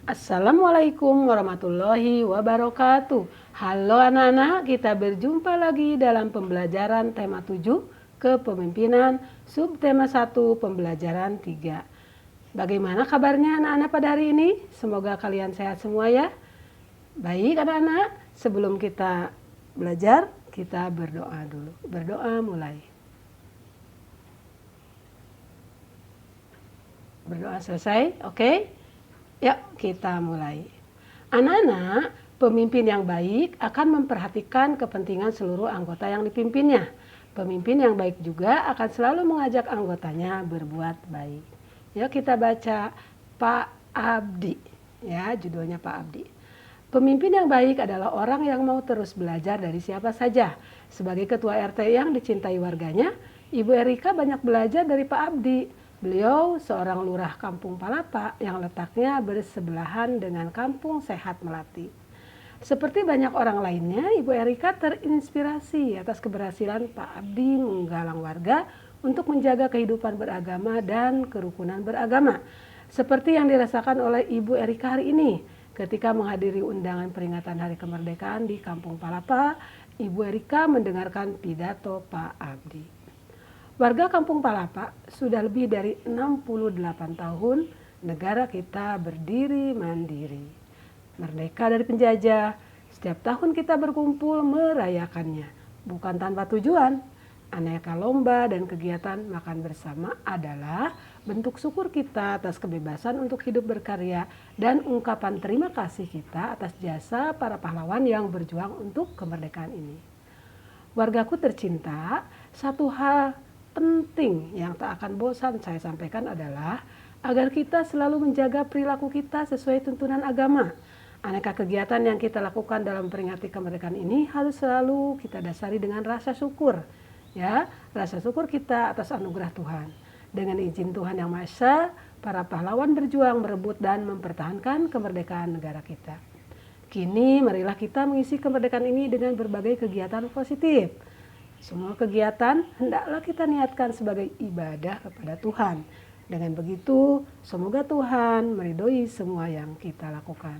Assalamualaikum warahmatullahi wabarakatuh. Halo anak-anak, kita berjumpa lagi dalam pembelajaran tema 7 kepemimpinan, subtema 1 pembelajaran 3. Bagaimana kabarnya anak-anak pada hari ini? Semoga kalian sehat semua ya. Baik anak-anak, sebelum kita belajar, kita berdoa dulu. Berdoa mulai. Berdoa selesai, oke? Yuk kita mulai. Anak-anak, pemimpin yang baik akan memperhatikan kepentingan seluruh anggota yang dipimpinnya. Pemimpin yang baik juga akan selalu mengajak anggotanya berbuat baik. Yuk kita baca Pak Abdi. Ya, judulnya Pak Abdi. Pemimpin yang baik adalah orang yang mau terus belajar dari siapa saja. Sebagai ketua RT yang dicintai warganya, Ibu Erika banyak belajar dari Pak Abdi. Beliau seorang lurah Kampung Palapa yang letaknya bersebelahan dengan Kampung Sehat Melati. Seperti banyak orang lainnya, Ibu Erika terinspirasi atas keberhasilan Pak Abdi menggalang warga untuk menjaga kehidupan beragama dan kerukunan beragama. Seperti yang dirasakan oleh Ibu Erika hari ini ketika menghadiri undangan peringatan Hari Kemerdekaan di Kampung Palapa. Ibu Erika mendengarkan pidato Pak Abdi. Warga Kampung Palapa sudah lebih dari 68 tahun negara kita berdiri mandiri. Merdeka dari penjajah, setiap tahun kita berkumpul merayakannya. Bukan tanpa tujuan, aneka lomba dan kegiatan makan bersama adalah bentuk syukur kita atas kebebasan untuk hidup berkarya dan ungkapan terima kasih kita atas jasa para pahlawan yang berjuang untuk kemerdekaan ini. Wargaku tercinta, satu hal penting yang tak akan bosan saya sampaikan adalah agar kita selalu menjaga perilaku kita sesuai tuntunan agama. Aneka kegiatan yang kita lakukan dalam memperingati kemerdekaan ini harus selalu kita dasari dengan rasa syukur. Ya, rasa syukur kita atas anugerah Tuhan. Dengan izin Tuhan Yang Maha Esa, para pahlawan berjuang merebut dan mempertahankan kemerdekaan negara kita. Kini marilah kita mengisi kemerdekaan ini dengan berbagai kegiatan positif. Semua kegiatan hendaklah kita niatkan sebagai ibadah kepada Tuhan. Dengan begitu, semoga Tuhan meridhoi semua yang kita lakukan.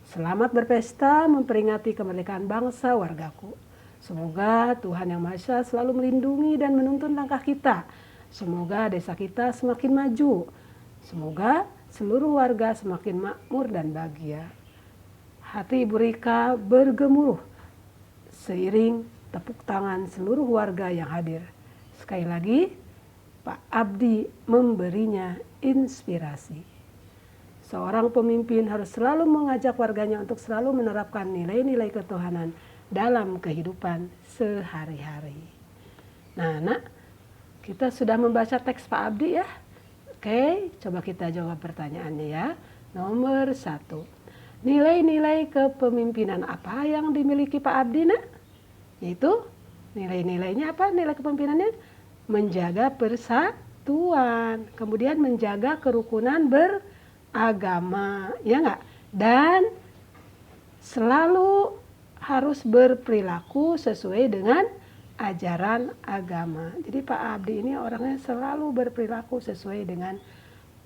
Selamat berpesta memperingati kemerdekaan bangsa wargaku. Semoga Tuhan Yang Maha Esa selalu melindungi dan menuntun langkah kita. Semoga desa kita semakin maju. Semoga seluruh warga semakin makmur dan bahagia. Hati Ibu Rika bergemuruh seiring tepuk tangan seluruh warga yang hadir. Sekali lagi, Pak Abdi memberinya inspirasi. Seorang pemimpin harus selalu mengajak warganya untuk selalu menerapkan nilai-nilai ketuhanan dalam kehidupan sehari-hari. Nah, Nak, kita sudah membaca teks Pak Abdi ya. Oke, coba kita jawab pertanyaannya ya. Nomor 1. Nilai-nilai kepemimpinan apa yang dimiliki Pak Abdi, Nak? Yaitu nilai-nilainya apa? Nilai kepemimpinannya menjaga persatuan, kemudian menjaga kerukunan beragama, ya enggak? Dan selalu harus berperilaku sesuai dengan ajaran agama. Jadi Pak Abdi ini orangnya selalu berperilaku sesuai dengan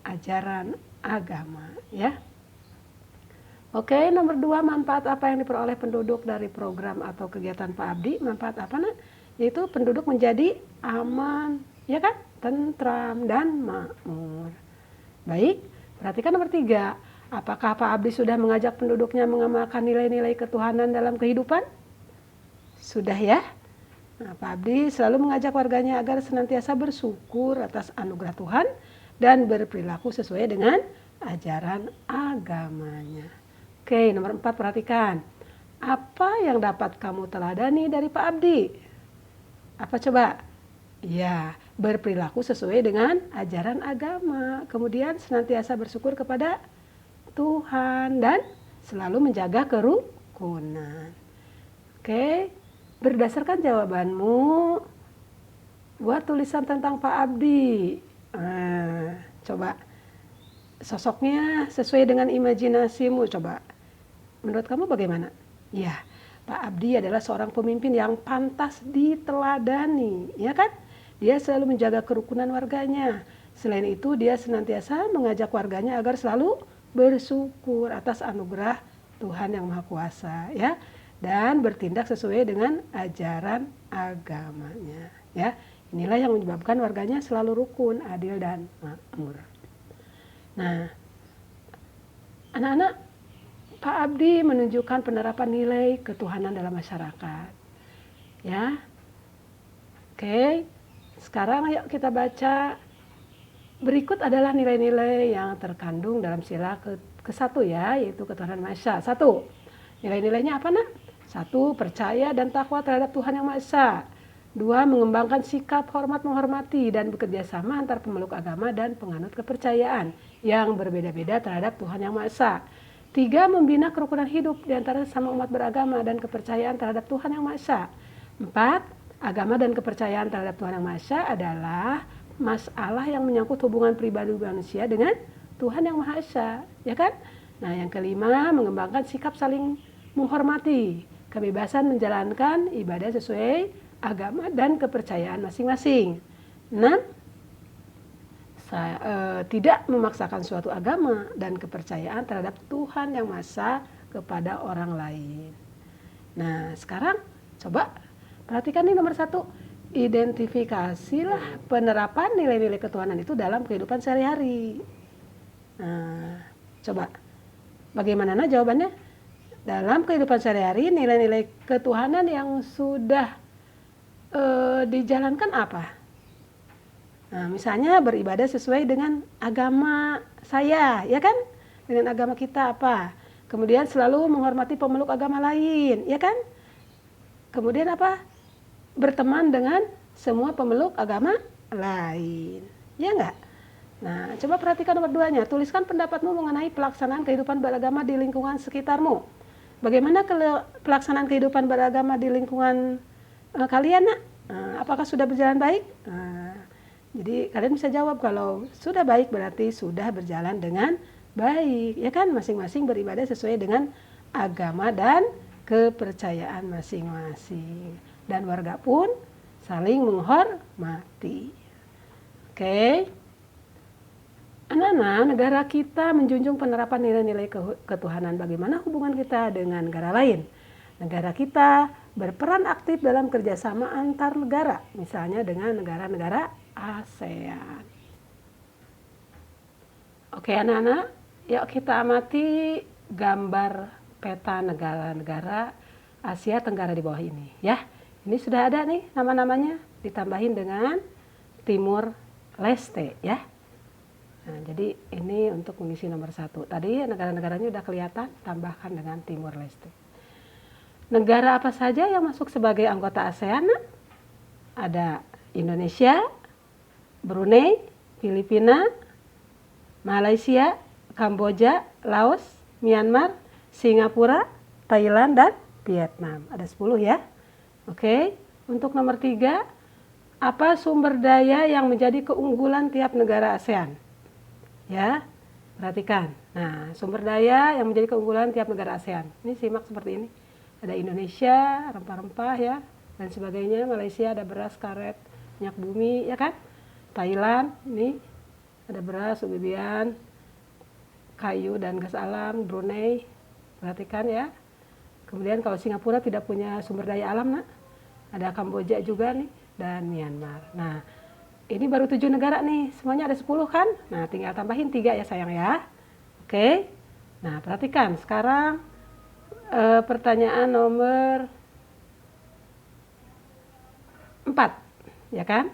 ajaran agama, ya. Oke, nomor 2, manfaat apa yang diperoleh penduduk dari program atau kegiatan Pak Abdi? Manfaat apa, Nak? Yaitu penduduk menjadi aman, ya kan? Tentram dan makmur. Baik, perhatikan nomor 3. Apakah Pak Abdi sudah mengajak penduduknya mengamalkan nilai-nilai ketuhanan dalam kehidupan? Sudah ya? Nah, Pak Abdi selalu mengajak warganya agar senantiasa bersyukur atas anugerah Tuhan dan berperilaku sesuai dengan ajaran agamanya. Oke, nomor 4, perhatikan. Apa yang dapat kamu teladani dari Pak Abdi? Apa coba? Ya, berperilaku sesuai dengan ajaran agama. Kemudian senantiasa bersyukur kepada Tuhan dan selalu menjaga kerukunan. Oke, berdasarkan jawabanmu, buat tulisan tentang Pak Abdi. Coba sosoknya sesuai dengan imajinasimu, coba. Menurut kamu bagaimana? Ya, Pak Abdi adalah seorang pemimpin yang pantas diteladani, ya kan? Dia selalu menjaga kerukunan warganya. Selain itu, dia senantiasa mengajak warganya agar selalu bersyukur atas anugerah Tuhan yang Maha Kuasa, ya, dan bertindak sesuai dengan ajaran agamanya, ya. Inilah yang menyebabkan warganya selalu rukun, adil, dan makmur. Nah, anak-anak, Pak Abdi menunjukkan penerapan nilai ketuhanan dalam masyarakat. Ya. Oke. Sekarang yuk kita baca. Berikut adalah nilai-nilai yang terkandung dalam sila ke-1 ya, yaitu ketuhanan Maha Esa. 1. Nilai-nilainya apa, Nak? 1. Percaya dan takwa terhadap Tuhan yang Maha Esa. 2. Mengembangkan sikap hormat menghormati dan bekerja sama antar pemeluk agama dan penganut kepercayaan yang berbeda-beda terhadap Tuhan yang Maha Esa. 3. Membina kerukunan hidup di antara sesama umat beragama dan kepercayaan terhadap Tuhan yang Maha Esa. 4. Agama dan kepercayaan terhadap Tuhan yang Maha Esa adalah masalah yang menyangkut hubungan pribadi manusia dengan Tuhan yang Maha Esa, ya kan? Nah, yang kelima, mengembangkan sikap saling menghormati, kebebasan menjalankan ibadah sesuai agama dan kepercayaan masing-masing. 6. Tidak memaksakan suatu agama dan kepercayaan terhadap Tuhan yang Maha Esa kepada orang lain. Nah, sekarang coba perhatikan nih nomor 1. Identifikasilah penerapan nilai-nilai ketuhanan itu dalam kehidupan sehari-hari. Nah, coba bagaimana jawabannya? Dalam kehidupan sehari-hari, nilai-nilai ketuhanan yang sudah dijalankan apa? Nah, misalnya beribadah sesuai dengan agama saya, ya kan? Dengan agama kita apa? Kemudian selalu menghormati pemeluk agama lain, ya kan? Kemudian apa? Berteman dengan semua pemeluk agama lain, ya enggak? Nah, coba perhatikan nomor 2-nya. Tuliskan pendapatmu mengenai pelaksanaan kehidupan beragama di lingkungan sekitarmu. Bagaimana pelaksanaan kehidupan beragama di lingkungan kalian, Nak? Apakah sudah berjalan baik? Jadi kalian bisa jawab kalau sudah baik berarti sudah berjalan dengan baik, ya kan? Masing-masing beribadah sesuai dengan agama dan kepercayaan masing-masing. Dan warga pun saling menghormati. Oke. Anak-anak, negara kita menjunjung penerapan nilai-nilai ketuhanan. Bagaimana hubungan kita dengan negara lain? Negara kita berperan aktif dalam kerjasama antar negara, misalnya dengan negara-negara ASEAN. Oke anak-anak, yuk kita amati gambar peta negara-negara Asia Tenggara di bawah ini. Ya, ini sudah ada nih nama-namanya, ditambahin dengan Timur Leste ya. Nah, jadi ini untuk mengisi nomor 1. Tadi negara-negaranya udah kelihatan, tambahkan dengan Timur Leste. Negara apa saja yang masuk sebagai anggota ASEAN? Ada Indonesia, Brunei, Filipina, Malaysia, Kamboja, Laos, Myanmar, Singapura, Thailand, dan Vietnam. Ada 10 ya. Oke, untuk nomor 3, apa sumber daya yang menjadi keunggulan tiap negara ASEAN? Ya, perhatikan. Nah, sumber daya yang menjadi keunggulan tiap negara ASEAN. Ini simak seperti ini. Ada Indonesia, rempah-rempah ya, dan sebagainya. Malaysia ada beras, karet, minyak bumi, ya kan? Thailand, ini ada beras, umbi-umbian, kayu dan gas alam. Brunei, perhatikan ya. Kemudian kalau Singapura tidak punya sumber daya alam, Nak. Ada Kamboja juga nih, dan Myanmar. Nah, ini baru 7 negara nih, semuanya ada 10 kan? Nah, tinggal tambahin 3 ya sayang ya. Oke, nah perhatikan sekarang pertanyaan nomor 4, ya kan?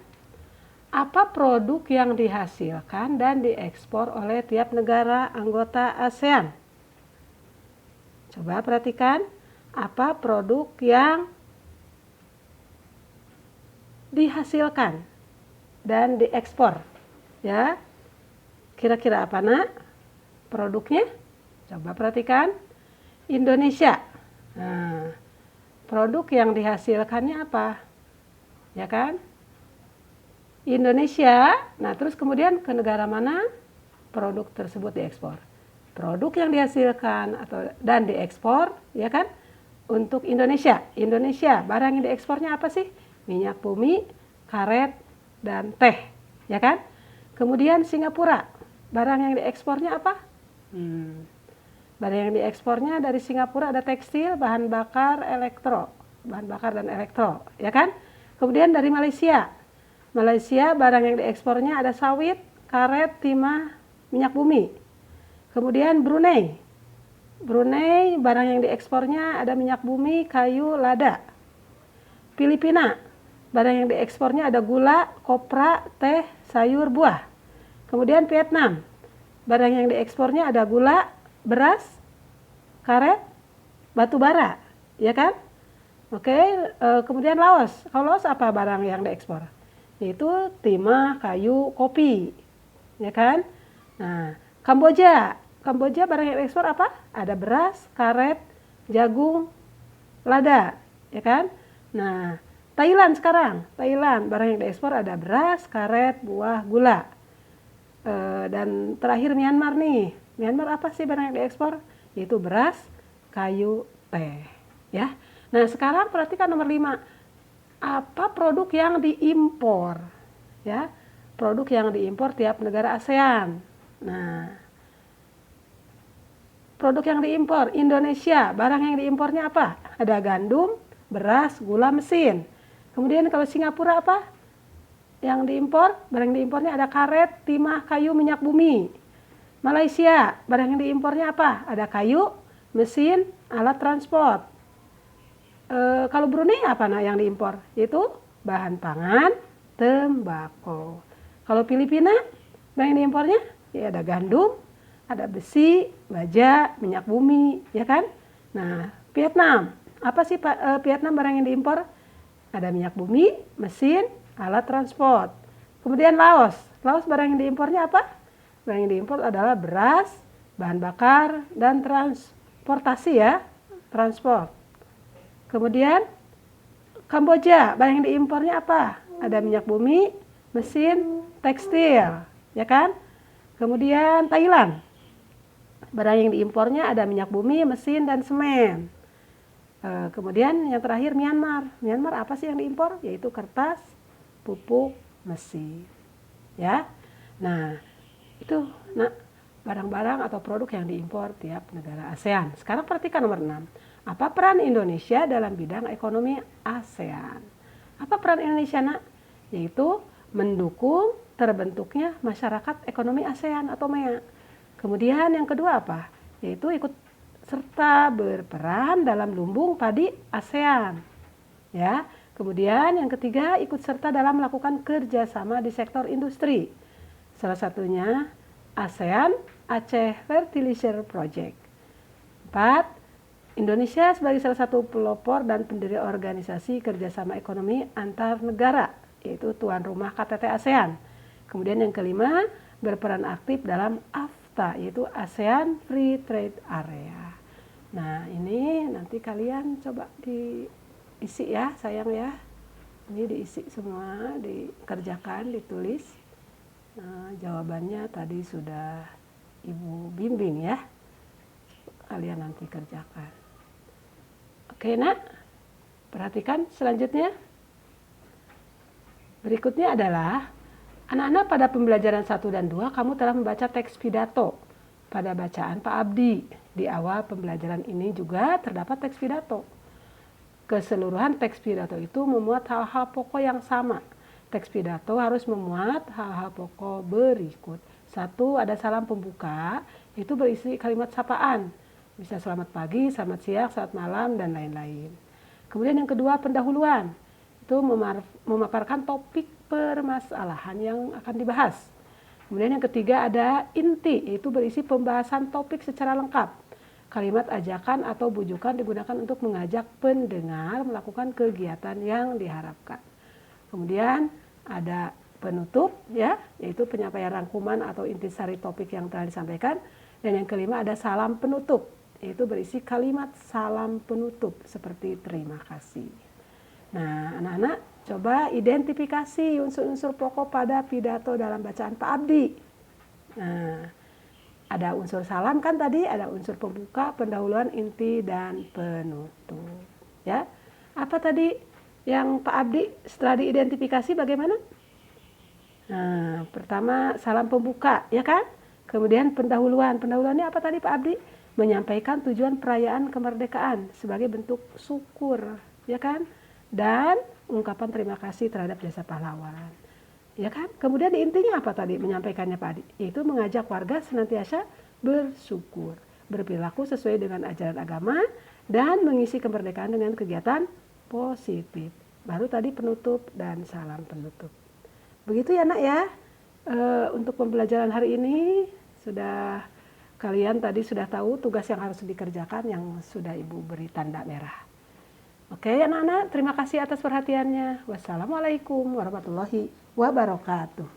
Apa produk yang dihasilkan dan diekspor oleh tiap negara anggota ASEAN? Coba perhatikan, apa produk yang dihasilkan dan diekspor, ya? Kira-kira apa, Nak? Produknya? Coba perhatikan. Indonesia. Nah, produk yang dihasilkannya apa? Ya kan? Indonesia. Nah, terus kemudian ke negara mana produk tersebut diekspor? Produk yang dihasilkan dan diekspor, ya kan? Untuk Indonesia. Indonesia, barang yang diekspornya apa sih? Minyak bumi, karet, dan teh, ya kan? Kemudian Singapura, barang yang diekspornya apa? Barang yang diekspornya dari Singapura ada tekstil, bahan bakar dan elektro, ya kan? Kemudian dari Malaysia barang yang diekspornya ada sawit, karet, timah, minyak bumi. Kemudian Brunei barang yang diekspornya ada minyak bumi, kayu, lada. Filipina barang yang diekspornya ada gula, kopra, teh, sayur, buah. Kemudian Vietnam barang yang diekspornya ada gula, beras, karet, batu bara, ya kan? Oke, kemudian Laos. Kalau Laos apa barang yang diekspor? Yaitu timah, kayu, kopi, ya kan? Nah, Kamboja barang yang diekspor apa? Ada beras, karet, jagung, lada, ya kan? Nah, Thailand barang yang diekspor ada beras, karet, buah, gula. Dan terakhir Myanmar nih. Myanmar apa sih barang yang diekspor? Yaitu beras, kayu, teh, ya. Nah, sekarang perhatikan nomor 5. Apa produk yang diimpor? Ya, produk yang diimpor tiap negara ASEAN. Nah, produk yang diimpor Indonesia, barang yang diimpornya apa? Ada gandum, beras, gula, mesin. Kemudian kalau Singapura apa? Yang diimpor, barang yang diimpornya ada karet, timah, kayu, minyak bumi. Malaysia, barang yang diimpornya apa? Ada kayu, mesin, alat transport. Kalau Brunei apa yang diimpor? Yaitu bahan pangan, tembakau. Kalau Filipina, barang yang diimpornya ya ada gandum, ada besi, baja, minyak bumi, ya kan? Nah, Vietnam, apa sih Vietnam barang yang diimpor? Ada minyak bumi, mesin, alat transport. Kemudian Laos barang yang diimpornya apa? Barang yang diimpor adalah beras, bahan bakar, dan transportasi ya, transport. Kemudian Kamboja, barang yang diimpornya apa? Ada minyak bumi, mesin, tekstil, ya kan? Kemudian Thailand, barang yang diimpornya ada minyak bumi, mesin, dan semen. Kemudian yang terakhir Myanmar apa sih yang diimpor? Yaitu kertas, pupuk, mesin, ya. Nah, itu barang-barang atau produk yang diimpor tiap negara ASEAN. Sekarang perhatikan nomor 6. Apa peran Indonesia dalam bidang ekonomi ASEAN? Apa peran Indonesia, Nak? Yaitu mendukung terbentuknya masyarakat ekonomi ASEAN atau MEA. Kemudian yang kedua apa? Yaitu ikut serta berperan dalam lumbung padi ASEAN. Ya. Kemudian yang ketiga ikut serta dalam melakukan kerjasama di sektor industri. Salah satunya ASEAN Aceh Fertilizer Project. 4. Indonesia sebagai salah satu pelopor dan pendiri organisasi kerjasama ekonomi antar negara, yaitu tuan rumah KTT ASEAN. Kemudian yang kelima, berperan aktif dalam AFTA, yaitu ASEAN Free Trade Area. Nah, ini nanti kalian coba diisi ya, sayang ya. Ini diisi semua, dikerjakan, ditulis. Nah, jawabannya tadi sudah Ibu bimbing ya. Kalian nanti kerjakan. Oke, Nak. Perhatikan selanjutnya. Berikutnya adalah anak-anak pada pembelajaran 1 dan 2 kamu telah membaca teks pidato pada bacaan Pak Abdi. Di awal pembelajaran ini juga terdapat teks pidato. Keseluruhan teks pidato itu memuat hal-hal pokok yang sama. Teks pidato harus memuat hal-hal pokok berikut. 1, ada salam pembuka, itu berisi kalimat sapaan. Bisa selamat pagi, selamat siang, selamat malam, dan lain-lain. Kemudian yang kedua, pendahuluan. Itu memaparkan topik permasalahan yang akan dibahas. Kemudian yang ketiga ada inti, yaitu berisi pembahasan topik secara lengkap. Kalimat ajakan atau bujukan digunakan untuk mengajak pendengar melakukan kegiatan yang diharapkan. Kemudian ada penutup, ya, yaitu penyampaian rangkuman atau intisari topik yang telah disampaikan. Dan yang kelima ada salam penutup, yaitu berisi kalimat salam penutup seperti terima kasih. Nah, anak-anak coba identifikasi unsur-unsur pokok pada pidato dalam bacaan Pak Abdi. Nah, ada unsur salam kan tadi, ada unsur pembuka, pendahuluan, inti, dan penutup. Ya, apa tadi yang Pak Abdi setelah diidentifikasi bagaimana? Nah, pertama salam pembuka, ya kan? Kemudian pendahuluan. Pendahuluannya apa tadi Pak Abdi? Menyampaikan tujuan perayaan kemerdekaan sebagai bentuk syukur, ya kan? Dan ungkapan terima kasih terhadap jasa pahlawan. Ya kan? Kemudian di intinya apa tadi menyampaikannya Pak Adi? Yaitu mengajak warga senantiasa bersyukur, berperilaku sesuai dengan ajaran agama, dan mengisi kemerdekaan dengan kegiatan positif. Baru tadi penutup dan salam penutup. Begitu ya nak ya. Untuk pembelajaran hari ini sudah kalian tadi sudah tahu tugas yang harus dikerjakan yang sudah Ibu beri tanda merah. Oke anak-anak, terima kasih atas perhatiannya. Wassalamualaikum warahmatullahi wabarakatuh.